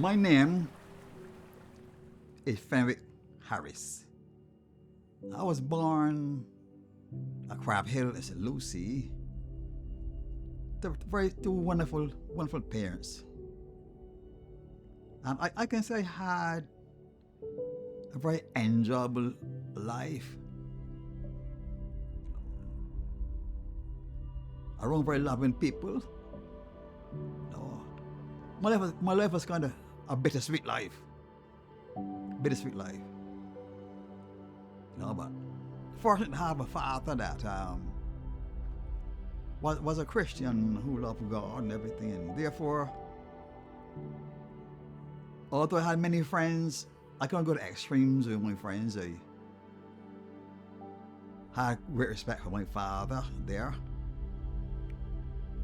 My name is Fenwick Harris. I was born at Crab Hill in St. Lucie. Two wonderful, wonderful parents. And I can say I had a very enjoyable life. Around very loving people. No. My life was kind of a bittersweet life. Bittersweet life. But fortunate to have a father that was a Christian who loved God and everything, and therefore, although I had many friends, I couldn't go to extremes with my friends. I had great respect for my father there.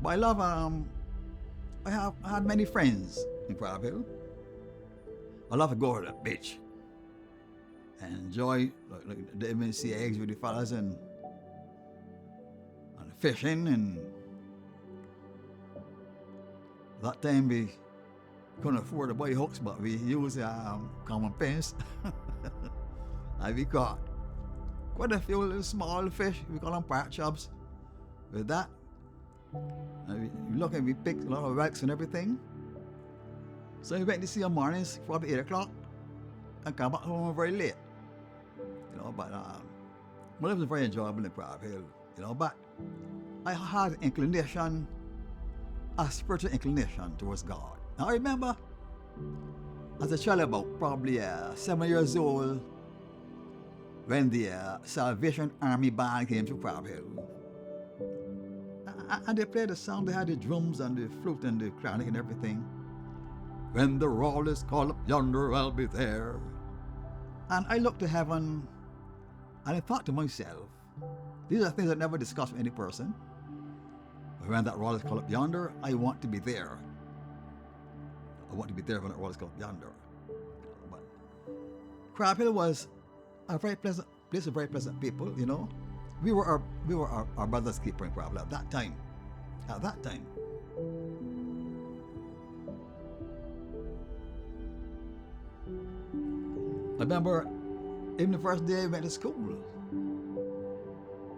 But I had many friends in Crab Hill. I love to go to the beach and enjoy like the MNC eggs with the fellas and fishing, and that time we couldn't afford to buy hooks, but we used common pens. And we caught quite a few little small fish. We call them park chubs. With that, we picked a lot of wrecks and everything. So we went to see on mornings, probably 8 o'clock, and come back home very late. But my life was very enjoyable in Crab Hill. But I had an inclination, a spiritual inclination towards God. Now I remember, as a child, about probably 7 years old, when the Salvation Army band came to Crab Hill. And they played the song, they had the drums and the flute and the clarinet and everything. When the roll is called up yonder, I'll be there. And I looked to heaven and I thought to myself, these are things I never discussed with any person. But when that roll is called up yonder, I want to be there. I want to be there when that roll is called up yonder. But Crab Hill was a very pleasant place, of very pleasant people. We were our brother's keeper in Crab Hill at that time. At that time. I remember even the first day I went to school.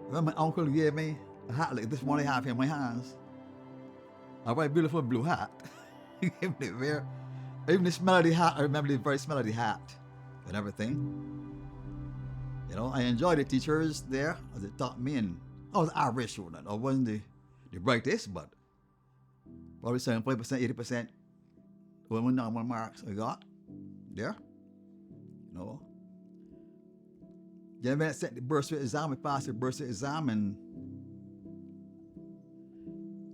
When my uncle gave me a hat like this one I have here in my hands. A very beautiful blue hat. He gave me to wear. Even the smell of the hat, I remember the very smell of the hat and everything. I enjoyed the teachers there as they taught me, and I was an average student. I wasn't the brightest, but probably 75%, 80% were my normal marks I got there. Then when I sent the bursary exam, I passed the bursary exam, and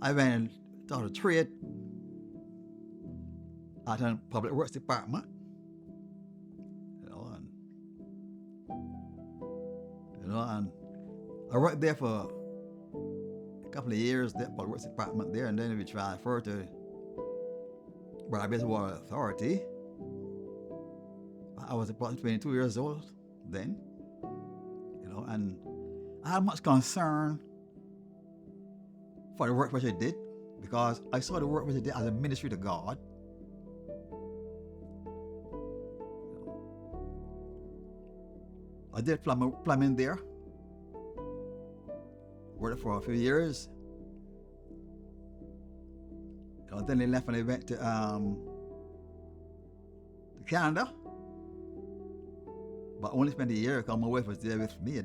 I went and taught a trade at a public works department. And I worked there for a couple of years, that public works department there, and then we transferred to Barbados Water Authority. I was approximately 22 years old then, and I had much concern for the work which I did, because I saw the work which I did as a ministry to God. I did plumbing there, worked for a few years. Then I left and I went to Canada. But only spent a year because my wife was there with me.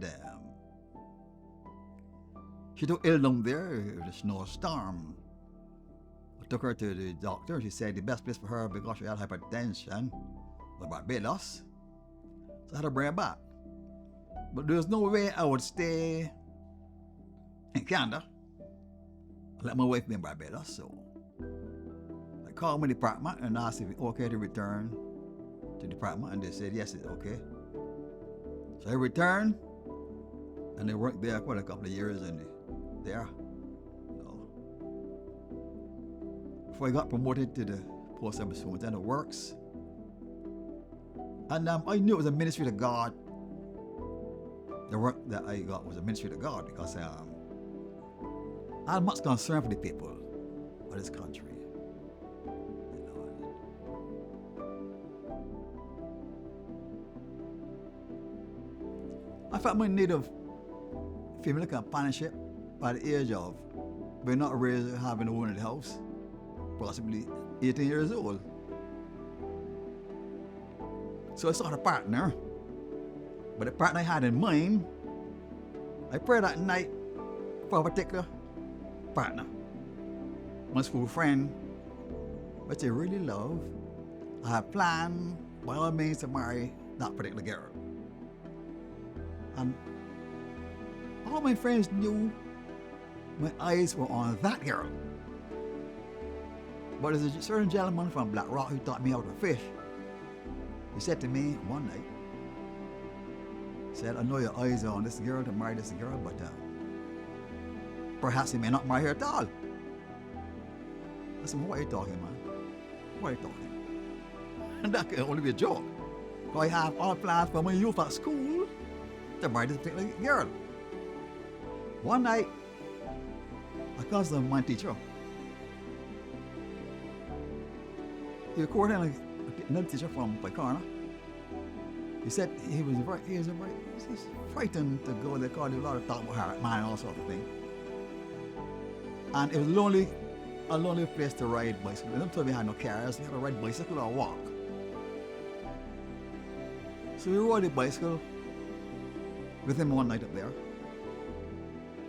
She took ill down there. It was a snowstorm. I took her to the doctor. She said the best place for her, because she had hypertension, was Barbados. So I had to bring her back. But there was no way I would stay in Canada and let my wife be in Barbados. So I called my department and asked if it's okay to return to the department, and they said yes, it's okay. So I returned, and I worked there quite a couple of years there. Before I got promoted to the post of superintendent of works. And I knew it was a ministry to God. The work that I got was a ministry to God, because I had much concern for the people of this country. I felt my need of female companionship by the age of being not raised having a woman in the house, possibly 18 years old. So I sought a partner, but the partner I had in mind, I prayed that night for a particular partner, my school friend, which I really love. I had planned by all means to marry that particular girl. And all my friends knew my eyes were on that girl. But there's a certain gentleman from Black Rock who taught me how to fish. He said to me one night, he said, I know your eyes are on this girl to marry this girl, but perhaps he may not marry her at all. I said, what are you talking, man? What are you talking? And that can only be a joke. So I have all plans for my youth at school to marry this particular girl. One night, I called my teacher. He was courting another teacher from Paikana. He said he's frightened to go there because there was a lot of talk about Harriet Man and all sorts of things. And it was a lonely place to ride bicycle. They don't tell me I had no cars, we had to ride bicycle or walk. So we rode the bicycle with him one night up there.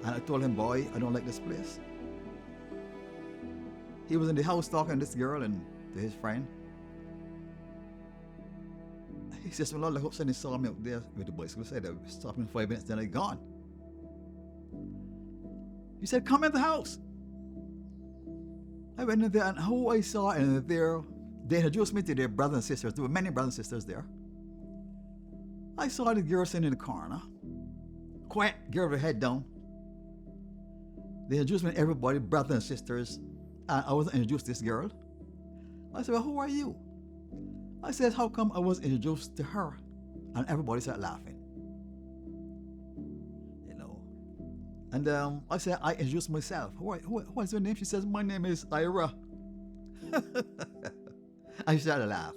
And I told him, boy, I don't like this place. He was in the house talking to this girl and to his friend. He says, well, I hope somebody saw me up there with the bicycle. He said, I stopped in 5 minutes, then I gone. He said, come in the house. I went in there, and who I saw in there, they introduced me to their brothers and sisters. There were many brothers and sisters there. I saw the girl sitting in the corner, quiet, girl with her head down. They introduced me to everybody, brothers and sisters, and I wasn't introduced to this girl. I said, well, who are you? I said, how come I was introduced to her? And everybody started laughing. You know. And I said, I introduced myself. What's your name? She says, my name is Ira. I started to laugh.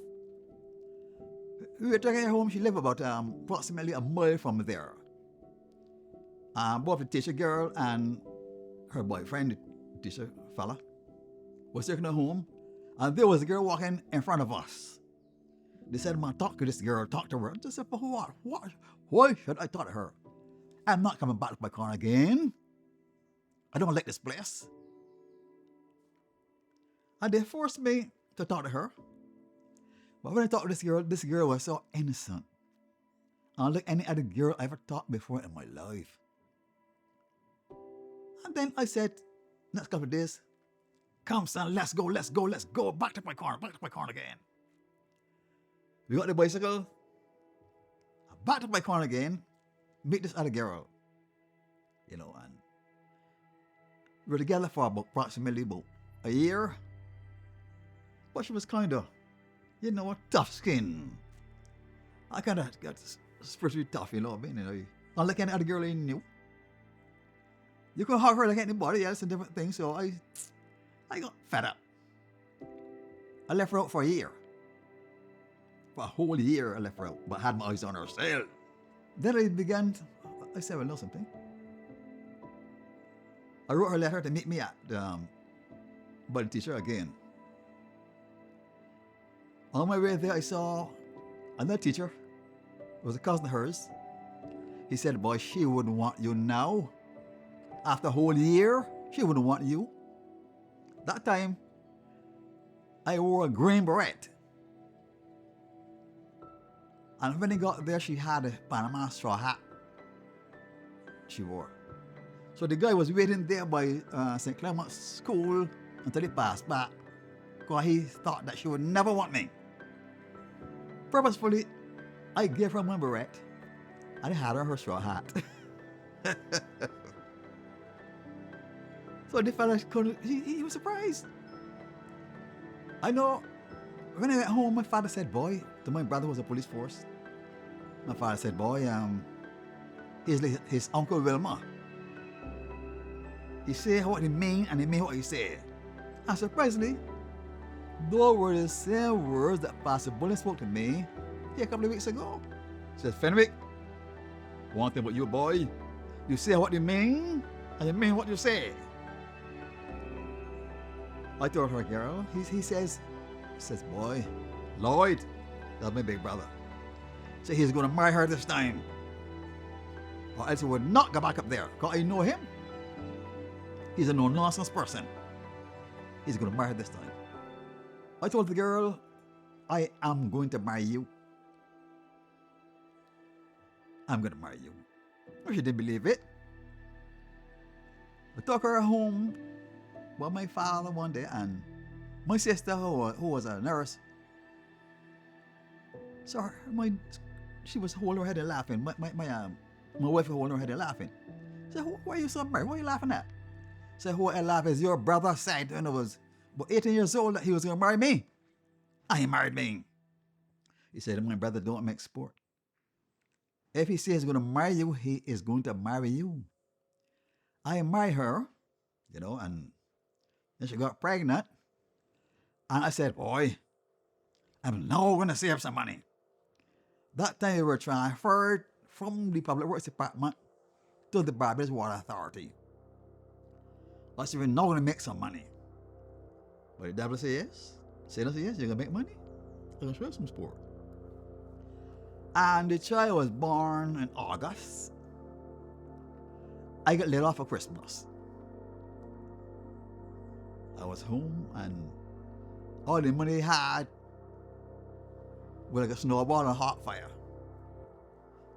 We were taking her home. She lived about approximately a mile from there. Both the teacher girl and her boyfriend, the teacher fella, was taking her home. And there was a girl walking in front of us. They said, man, talk to this girl, talk to her. I said, for what? Why should I talk to her? I'm not coming back to my car again. I don't like this place. And they forced me to talk to her. But when I talked to this girl was so innocent. Unlike any other girl I ever talked before in my life. And then I said, next couple of days, come son, let's go, back to my car again. We got the bicycle, back to my car again, meet this other girl. You know, and we were together for approximately a year. But she was kind of, you know, tough skin. I kind of got spiritually tough, you know what I mean? You know, unlike any other girl I knew. You could hug her like anybody else and different things, so I got fed up. I left her out for a year. For a whole year I left her out, but had my eyes on her still. Then I said, well, know something. I wrote her a letter to meet me at by the teacher again. On my way there, I saw another teacher. It was a cousin of hers. He said, boy, she wouldn't want you now. After a whole year, she wouldn't want you. That time, I wore a green beret. And when he got there, she had a Panama straw hat she wore. So the guy was waiting there by St. Clement's school until he passed back, because he thought that she would never want me. Purposefully, I gave her my beret and I had her straw hat. So the fella he was surprised. I know, when I went home, my father said, boy, to my brother who was a police force, my father said, boy, his uncle Wilma. He said what he mean and he mean what he said. And surprisingly, those were the same words that Pastor Bullen spoke to me here a couple of weeks ago. He said, Fenwick, One thing about you, boy, you say what you mean, and you mean what you say. I told her, girl, he says, boy, Lloyd, that's my big brother. So he's going to marry her this time. Or else he would not go back up there. Because I know him. He's a no-nonsense person. He's going to marry her this time. I told the girl, I am going to marry you. I'm going to marry you. She didn't believe it. I took her home with my father one day and my sister, who was a nurse, so she was holding her head and laughing. My wife was holding her head and laughing. I said, why are you so merry? What are you laughing at? I said, who I laugh is your brother said when I was about 18 years old that he was going to marry me. And he married me. He said, my brother don't make sport. If he says he's going to marry you, he is going to marry you. I married her, and then she got pregnant. And I said, boy, I'm now going to save some money. That time we were transferred from the Public Works Department to the Barbados Water Authority. I said, we're now going to make some money. But the devil said yes. Said yes, you're going to make money? I'm going to show you some sport. And the child was born in August. I got laid off for Christmas. I was home and all the money I had was like a snowball on a hot fire.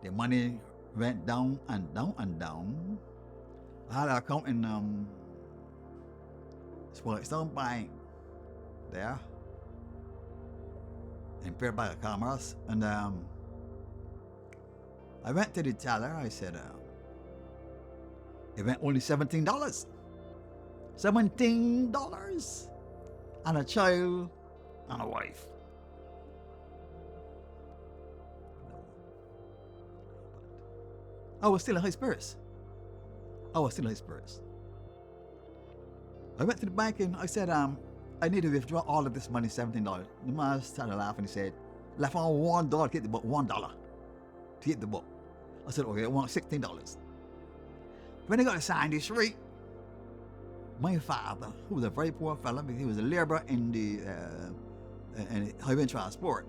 The money went down and down and down. I had an account in Stone Bank there in Fairbanks Commerce, and I went to the teller. I said, it went only $17. $17 and a child and a wife. I was still in high spirits. I went to the bank and I said, I need to withdraw all of this money, $17. The man started laughing. He said, left on $1 to get the book, $1 to get the book. I said, okay, I want $16. When I got to Sandy Street, my father, who was a very poor fella, because he was a laborer in the highway transport,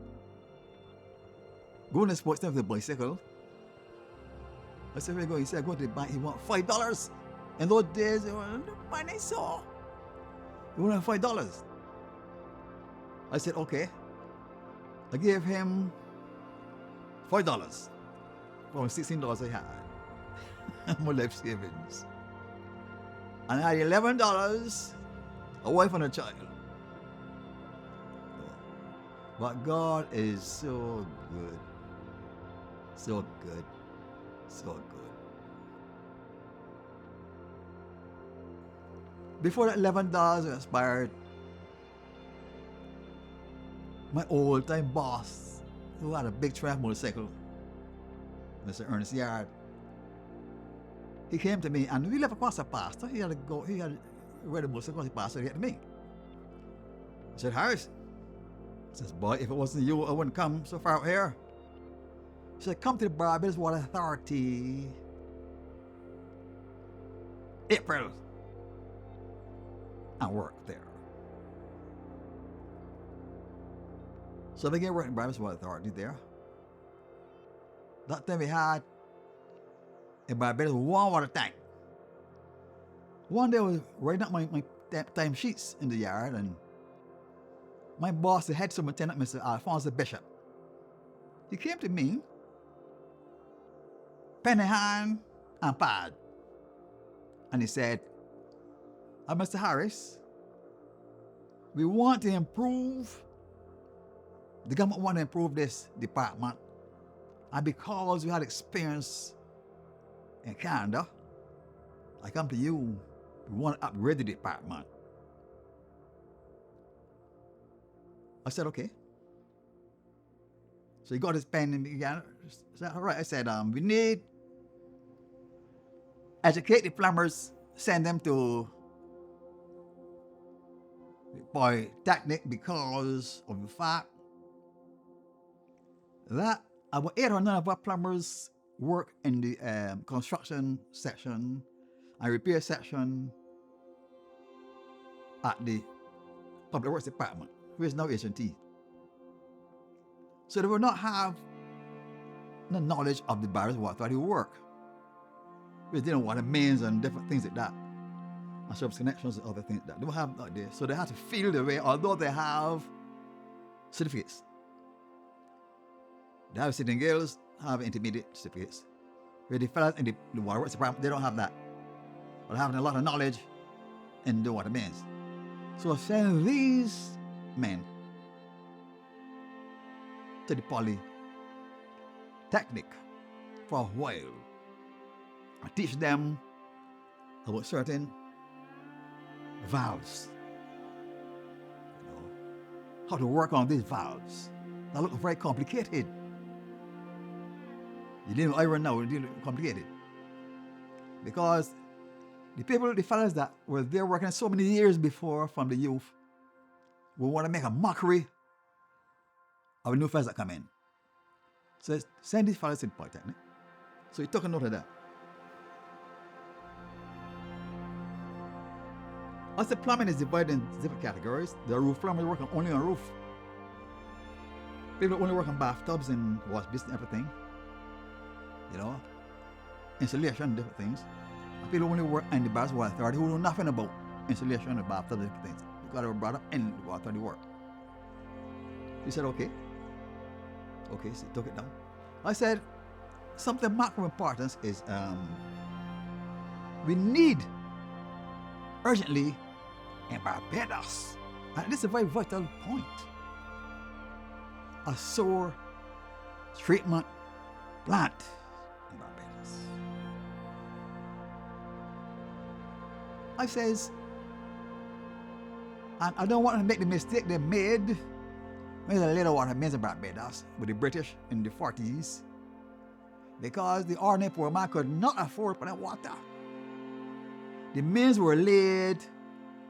going to sports center with a bicycle. I said, where you go? He said, go to the bank. He want $5. In those days, it was money so. He wanted $5. I said, okay. I gave him $5 from $16 I had. My life savings. And I had $11, a wife and a child. But God is so good. So good. So good. Before that $11 expired, my old-time boss, who had a big track motorcycle, Mr. Ernest Yard, he came to me, and we lived across the pasture. He had read a motorcycle across the pasture to get to me. I said, Harris. He says, boy, if it wasn't you, I wouldn't come so far out here. He said, come to the Barbados Water Authority, April, and work there. So I began working at the Barbados Water Authority there. That time we had in Barbados one water tank. One day I was writing up my time sheets in the yard, and my boss, the head superintendent, Mr. Alphonse Bishop, he came to me, pen in hand and pad, and he said, Mr. Harris, we want to improve, the government want to improve this department, and because we had experience in Canada, I come to you, we want to upgrade the department. I said, okay. So he got his pen and began, all right, I said, we need educate the plumbers, send them to Polytechnic because of the fact that about 8 or 9 of our plumbers work in the construction section and repair section at the Public Works Department, which is now H&T. So they will not have the knowledge of the Barriers Water Authority work. Because they don't want the mains and different things like that. And service connections and other things like that. They don't have that there. So they have to feel the way, although they have certificates. The house sitting girls have intermediate certificates. Where the fellas in the water works department, they don't have that. But they have a lot of knowledge in the water mains. So send these men to the polytechnic for a while. I teach them about certain valves. You know, how to work on these valves. They look very complicated. You didn't iron now, it look complicated. Because the fellas that were there working so many years before from the youth will want to make a mockery of the new fellas that come in. So send these fellas to the polytechnic. So he took a note of that. As the plumbing is divided in different categories, the roof plumbers working only on roof. People only work on bathtubs and wash basin and everything. You know, insulation, different things. And people only work in the Barriers Water Authority who know nothing about insulation and bathtubs and different things. Because they were brought up in the water authority work. He said, okay. Okay, so he took it down. I said, something of macro importance is we need urgently in Barbados, and this is a very vital point, a sewer treatment plant in Barbados. I says, and I don't want to make the mistake they made when the little water mains in Barbados with the British in the 40s, because the ordinary poor man could not afford for that water. The mains were laid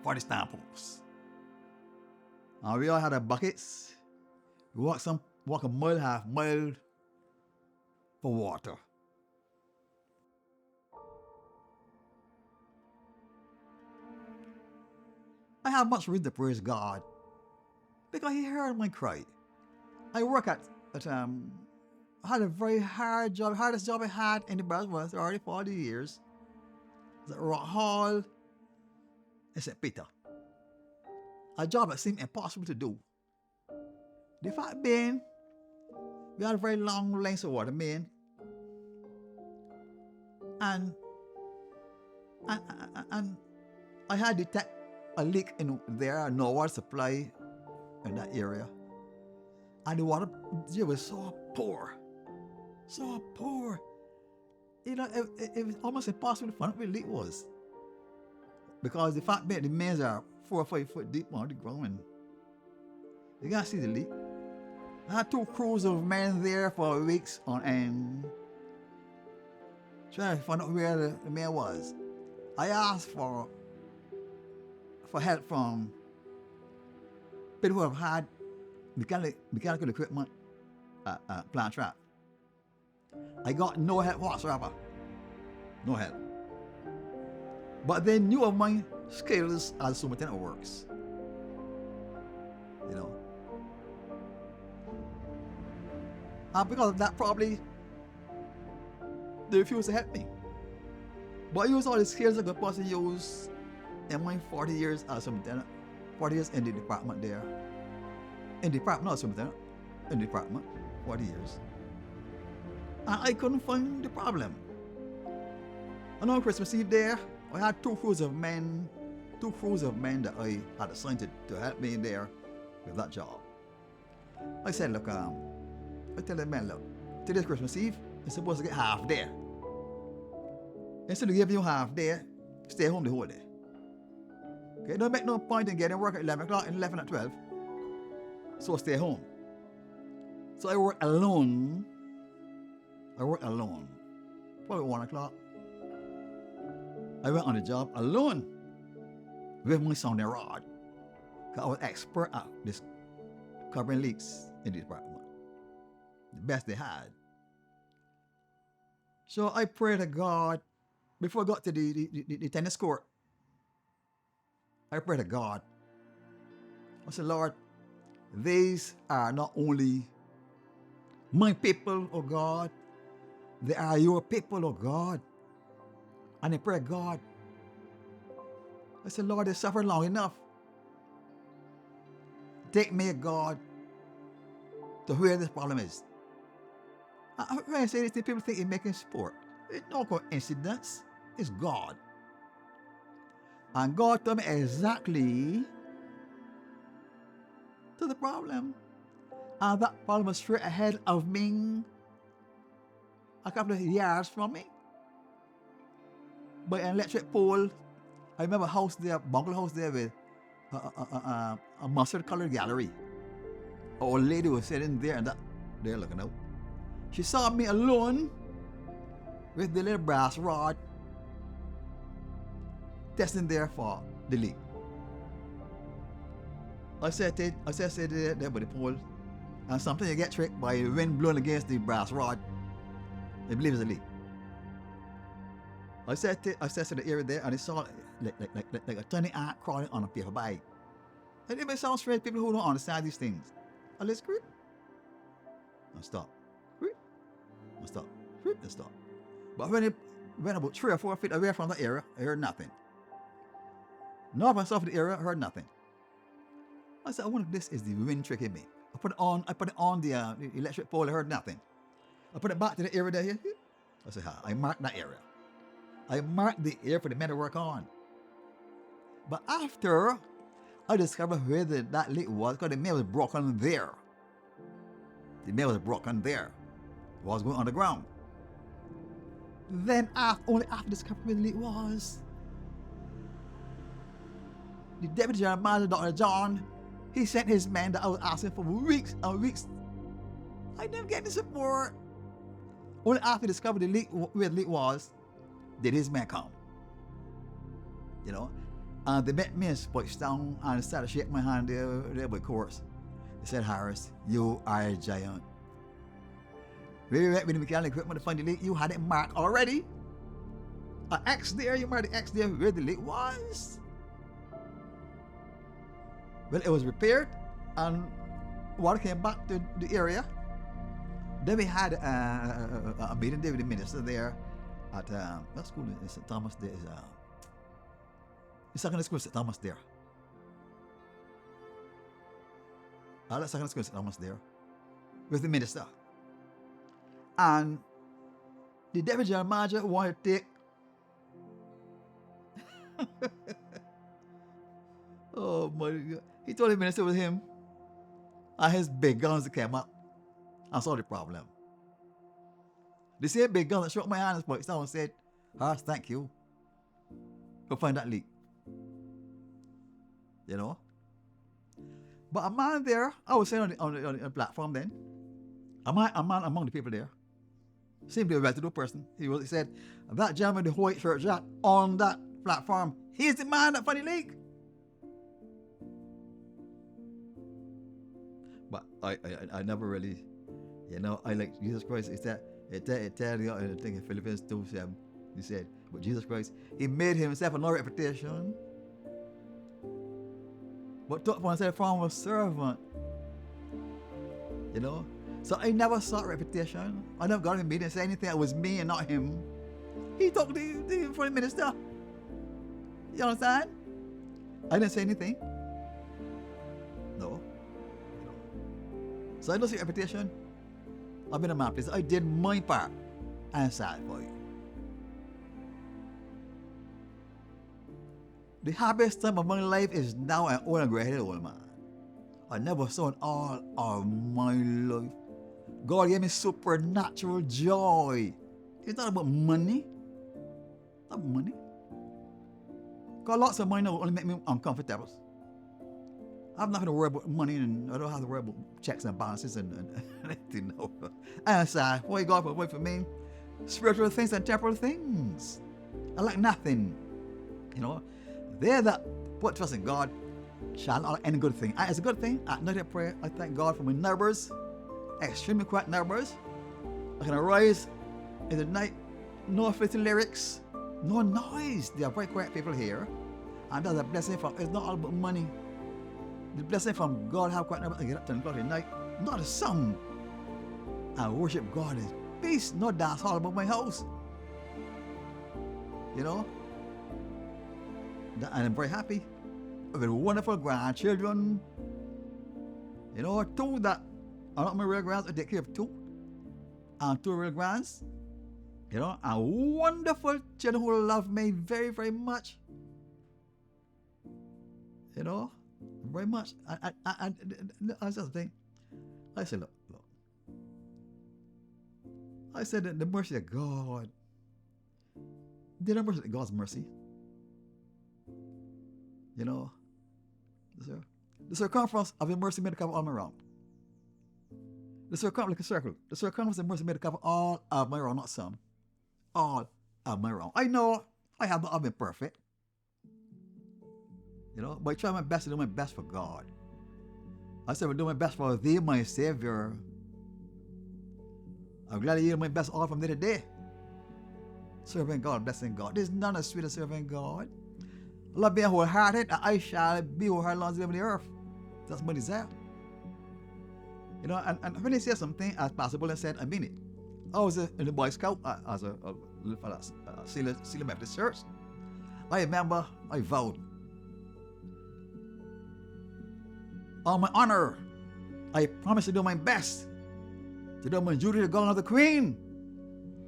for the stamp-outs. And we all had our buckets. We walk a mile, half mile for water. I have much reason to praise God because He heard my cry. I work I had a very hard job, hardest job I had in the Barriers Water Authority for 40 years. At Rock Hall in St. Peter. A job that seemed impossible to do. The fact being, we had a very long length of water main. And I had detected a leak in there, no water supply in that area. And the water was so poor. So poor. You know, it was almost impossible to find out where the leak was. Because the fact that the mains are 4 or 5 foot deep on the ground and you can't see the leak. I had 2 crews of men there for weeks on end, trying to find out where the main was. I asked for help from people who have had mechanical equipment plant trap. I got no help whatsoever. No help. But they knew of my skills as superintendent of works. You know. And because of that, probably they refused to help me. But I used all the skills I could possibly use in my 40 years as superintendent, 40 years in the department there. In the department, not superintendent, in the department, 40 years. And I couldn't find the problem. And on Christmas Eve there, I had 2 crews of men that I had assigned to help me there with that job. I said, look, I tell the men, look, today's Christmas Eve, you're supposed to get half there. Instead of giving you half there, stay home the whole day. Okay, don't make no point in getting work at 11 o'clock and 11 at 12. So stay home. So I work alone. Probably 1 o'clock. I went on the job alone with my sounding rod. Because I was expert at this covering leaks in the department. The best they had. So I pray to God before I got to the tennis court. I pray to God. I said, Lord, these are not only my people, oh God, they are your people, oh God. And I pray, God, I said, Lord, they suffered long enough. Take me, God, to where this problem is. When I say this, people think it's making sport. It's no coincidence. It's God. And God told me exactly to the problem. And that problem was straight ahead of me, a couple of yards from me. By an electric pole, I remember a house there, bungalow house there with a mustard colored gallery. An old lady was sitting there and there looking out. She saw me alone with the little brass rod testing there for the leak. I said there by the pole, and sometimes you get tricked by the wind blowing against the brass rod. They believe it's a leak. I said to the area there, and I saw like a tiny ant crawling on a paper bag. And it may sound strange, people who don't understand these things. I let's grip. And stop. Grip. And stop. Grip and stop. But when it went about 3 or 4 feet away from the area, I heard nothing. North and south of the area, I heard nothing. I said, I wonder if this is the wind tricking me. I put it on the electric pole, I heard nothing. I put it back to the area there. I said, I marked that area. I marked the area for the men to work on. But after I discovered where that leak was, because the mail was broken there. The mail was broken there. It was going underground. Then only after discovering where the leak was, the Deputy General Manager, Dr. John, he sent his men that I was asking for weeks and weeks. I didn't get the support. Only after he discovered the leak, where the leak was, did his men come. You know? And they met me in Pottstown and started shaking my hand there by course. They said, Harris, you are a giant. When we went with the mechanical equipment to find the leak, you had it marked already. An X there, you marked the X there where the leak was. Well, it was repaired and water came back to the area. Then we had a meeting there with the minister there at what school is St. Thomas there? The secondary school St. Thomas there. That secondary school St. Thomas there with the minister. And the Deputy General Manager wanted to take oh my God. He told the minister with him and his big guns came up and saw the problem. The same big gun that shook my hand and said, Harris, thank you for finding that leak. You know? But a man there, I was saying on the platform then, a man among the people there, seemed to be a well-to-do person. He said, that gentleman with the white shirt jack on that platform, he's the man that found the leak. But I never really, you know, I like Jesus Christ. It tell you, I think in Philippians 2:7, he said, but Jesus Christ, he made himself a no reputation, but took upon himself the form of a servant. You know? So I never sought reputation. I never got him in a meeting and said anything. It was me and not him. He talked to the foreign minister. You understand? I didn't say anything. No. So I don't see reputation. I've been in my place. I did my part. I'm sad for you. The happiest time of my life is now an old and gray-headed old man. I never saw it all of my life. God gave me supernatural joy. It's not about money. Not money. Because lots of money will only make me uncomfortable. I have nothing to worry about money, and I don't have to worry about checks and balances and anything. No. And sad. Why God provide for me? Spiritual things and temporal things. I like nothing. You know, they that put trust in God shall not lack any good thing. It's a good thing. At night I pray. I thank God for my neighbors, extremely quiet neighbors. I can arise in the night no filthy lyrics, no noise. They are very quiet people here. And that's a blessing from, it's not all about money. The blessing from God, how quiet and get up 10 o'clock at night. Not a song. I worship God is peace, not dance all about my house. You know? And I'm very happy. I've got wonderful grandchildren. You know, two that are not my real grands, I take care of two. And two real grands. You know, and wonderful children who love me very, very much. You know, very much. I just think, I said, look. I said that the mercy of God, the mercy of God's mercy. You know, the circumference of the mercy made to cover all my wrong. The circumference, like a circle, the circumference of the mercy made to cover all of my wrong, not some. All of my wrong. I know I have not been perfect. You know, but I try my best to do my best for God. I said, I do my best for thee, my Savior. I'm glad to yield my best all from day to day. Serving God, blessing God. There's none as sweet as serving God. I love being wholehearted, and I shall be wholehearted long as I live on the earth. That's my desire. You know, and when they say something as possible, I said, I mean it. I was in the Boy Scout as a little fella, Seal Methodist Church. I remember I vowed, on my honor, I promise to do my best to do my duty to God of the Queen,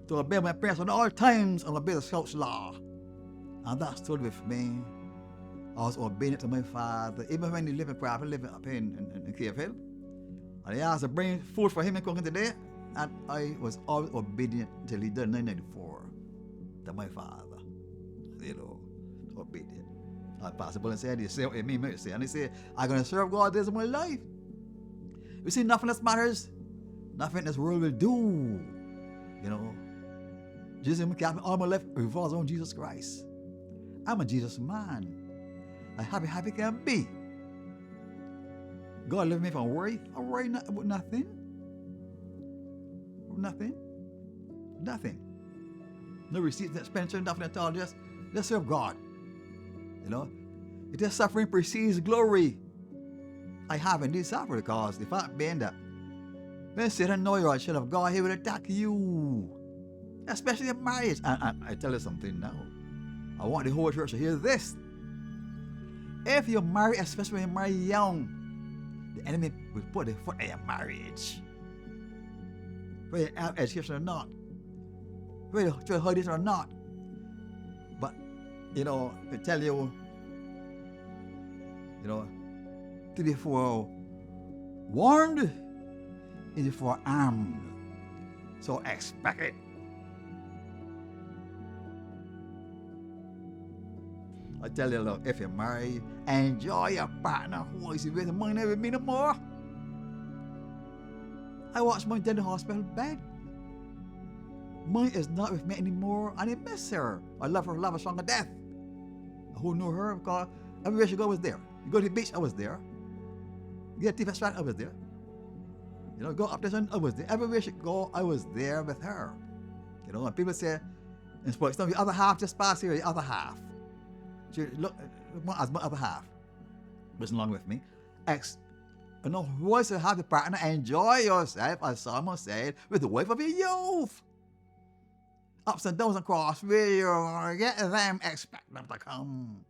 to obey my parents at all times and obey the Scout's law. And that stood with me. I was obedient to my father, even when he lived in Prague, living up in Cave Hill. And he asked to bring food for him and cooking today, and I was always obedient until he died in 1994 to my father. You know, obedient. And Pastor Bullen said, he said, and he said, I'm going to serve God this is my life. You see, nothing else matters. Nothing in this world will do. You know, Jesus, all my life revolves around Jesus Christ. I'm a Jesus man. I'm happy can be. God left me from worry. I worry about nothing. Nothing. No receipts, no expenditure, nothing at all. Just serve God. You know, it is suffering precedes glory. I have indeed suffered because the fact being that when Satan knows you're a child of God, he will attack you. Especially in marriage. And I tell you something now. I want the whole church to hear this. If you're married, especially when you're married young, the enemy will put a foot in your marriage. Whether you have education or not. Whether you try to hide it or not. But, you know, I tell you, to be forewarned is forearmed. So expect it. I tell you, look, if you're married, enjoy your partner. Who is with money never me no more. I watched mine dead in the hospital bed. Mine is not with me anymore, and I miss her. I love her song of death. Who knew her? Because everywhere she go, I was there. You go to the beach, I was there. You get a TV strand, I was there. You know, go up the sun, I was there. Everywhere she go, I was there with her. You know, and people say, in sports, the other half just passed here, the other half. She look as my other half. Listen along with me. You know, once you have the partner, enjoy yourself, as someone said, with the wife of your youth. Ups and downs and cross where you get them, expect them to come.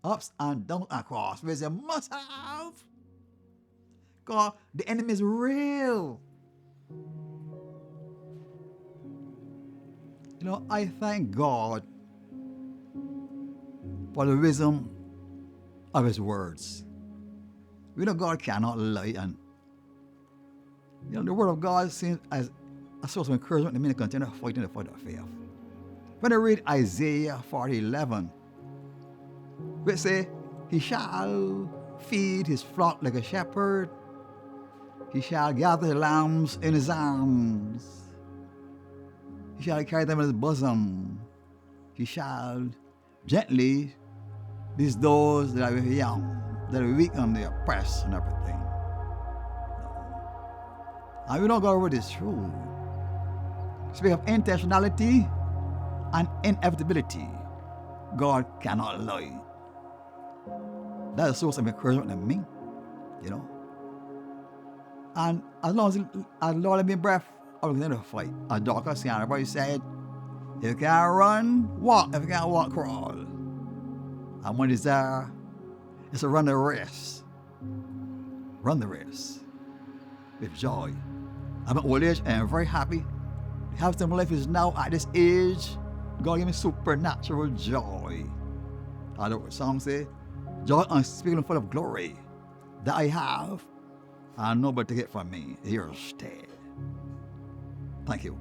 Ups and downs and cross where you must have. God, the enemy is real. You know, I thank God for the wisdom of his words. We know God cannot lie, and you know the word of God seems as a source of encouragement to me to continue fighting the fight of faith. When I read Isaiah 40:11, which say, he shall feed his flock like a shepherd, he shall gather the lambs in his arms, he shall carry them in his bosom, he shall gently lead those that are young, that are weak and the oppressed and everything. And we don't go over this truth. Speak of intentionality and inevitability. God cannot lie. That's a source of encouragement to me, you know. And as long as Lord let me breath, I will continue to fight. As Dr. Sandra said, if you can't run, walk. If you can't walk, crawl. And my desire is to run the race. Run the race with joy. I'm at old age and I'm very happy. The half of my life is now at this age. God give me supernatural joy. I know what the song say. Joy unspeakable and full of glory that I have, and nobody take it from me. Here stay. Thank you.